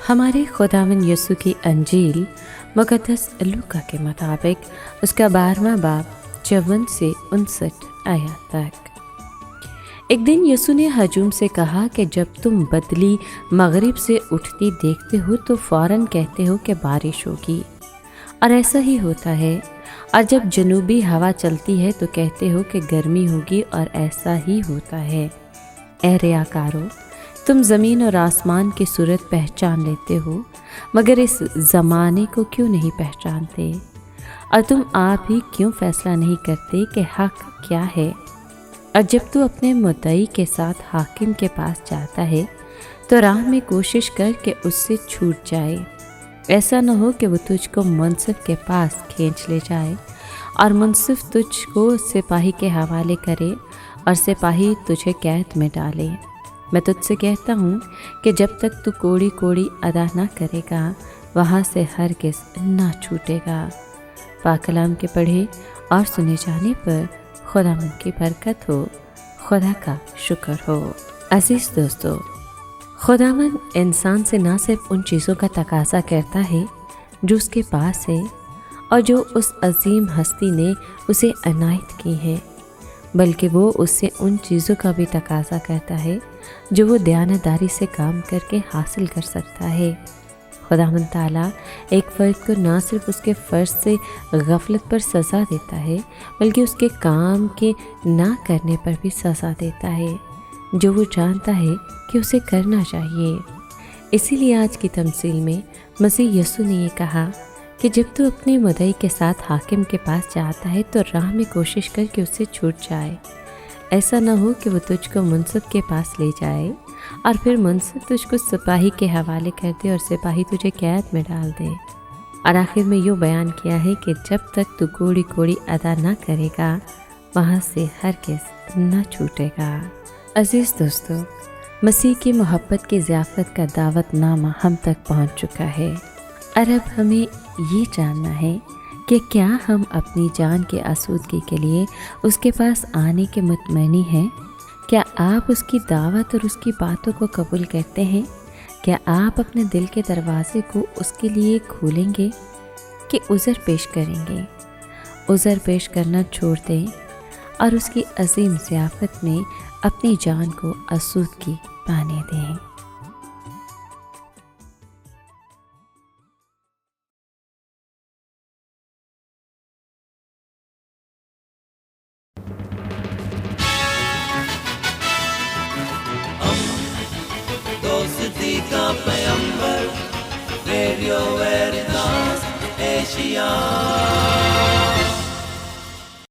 ہمارے خداوند یسوع کی انجیل مقدس لوکا کے مطابق اس کا 12واں باب 54 سے 59 آیات تک۔ ایک دن یسوع نے ہجوم سے کہا کہ جب تم بدلی مغرب سے اٹھتی دیکھتے ہو تو فوراً کہتے ہو کہ بارش ہوگی، اور ایسا ہی ہوتا ہے، اور جب جنوبی ہوا چلتی ہے تو کہتے ہو کہ گرمی ہوگی، اور ایسا ہی ہوتا ہے۔ اے ریاکارو، تم زمین اور آسمان کی صورت پہچان لیتے ہو، مگر اس زمانے کو کیوں نہیں پہچانتے؟ اور تم آپ ہی کیوں فیصلہ نہیں کرتے کہ حق کیا ہے؟ اور جب تو اپنے مدعی کے ساتھ حاکم کے پاس جاتا ہے تو راہ میں کوشش کر کہ اس سے چھوٹ جائے، ایسا نہ ہو کہ وہ تجھ کو منصف کے پاس کھینچ لے جائے اور منصف تجھ کو سپاہی کے حوالے کرے اور سپاہی تجھے قید میں ڈالے۔ میں تجھ سے کہتا ہوں کہ جب تک تو کوڑی کوڑی ادا نہ کرے گا وہاں سے ہرگز نہ چھوٹے گا۔ پاک کلام کے پڑھے اور سنے جانے پر خداوند کی برکت ہو، خدا کا شکر ہو۔ عزیز دوستو، خداوند انسان سے نہ صرف ان چیزوں کا تقاضا کرتا ہے جو اس کے پاس ہے اور جو اس عظیم ہستی نے اسے عنایت کی ہے، بلکہ وہ اس سے ان چیزوں کا بھی تقاضا کرتا ہے جو وہ دیانتداری سے کام کر کے حاصل کر سکتا ہے۔ خداوند تعالیٰ ایک فرد کو نہ صرف اس کے فرض سے غفلت پر سزا دیتا ہے بلکہ اس کے کام کے نہ کرنے پر بھی سزا دیتا ہے جو وہ جانتا ہے کہ اسے کرنا چاہیے۔ اسی لیے آج کی تمثیل میں مسیح یسوع نے یہ کہا کہ جب تو اپنے مدعی کے ساتھ حاکم کے پاس جاتا ہے تو راہ میں کوشش کر کے اس سے چھوٹ جائے، ایسا نہ ہو کہ وہ تجھ کو منصف کے پاس لے جائے اور پھر منصف تجھ کو سپاہی کے حوالے کر دے اور سپاہی تجھے قید میں ڈال دے۔ اور آخر میں یوں بیان کیا ہے کہ جب تک تو کوڑی کوڑی ادا نہ کرے گا وہاں سے ہرگز نہ چھوٹے گا۔ عزیز دوستو، مسیح کی محبت کی ضیافت کا دعوت نامہ ہم تک پہنچ چکا ہے، اور اب ہمیں یہ جاننا ہے کہ کیا ہم اپنی جان کی آسودگی کے لیے اس کے پاس آنے کے مطمئنی ہیں؟ کیا آپ اس کی دعوت اور اس کی باتوں کو قبول کرتے ہیں؟ کیا آپ اپنے دل کے دروازے کو اس کے لیے کھولیں گے کہ عذر پیش کریں گے؟ عذر پیش کرنا چھوڑ دیں اور اس کی عظیم ضیافت میں اپنی جان کو آسودگی پانے دیں۔ دوستی کا پیمبر، ریڈیو ویریتاس ایشیا۔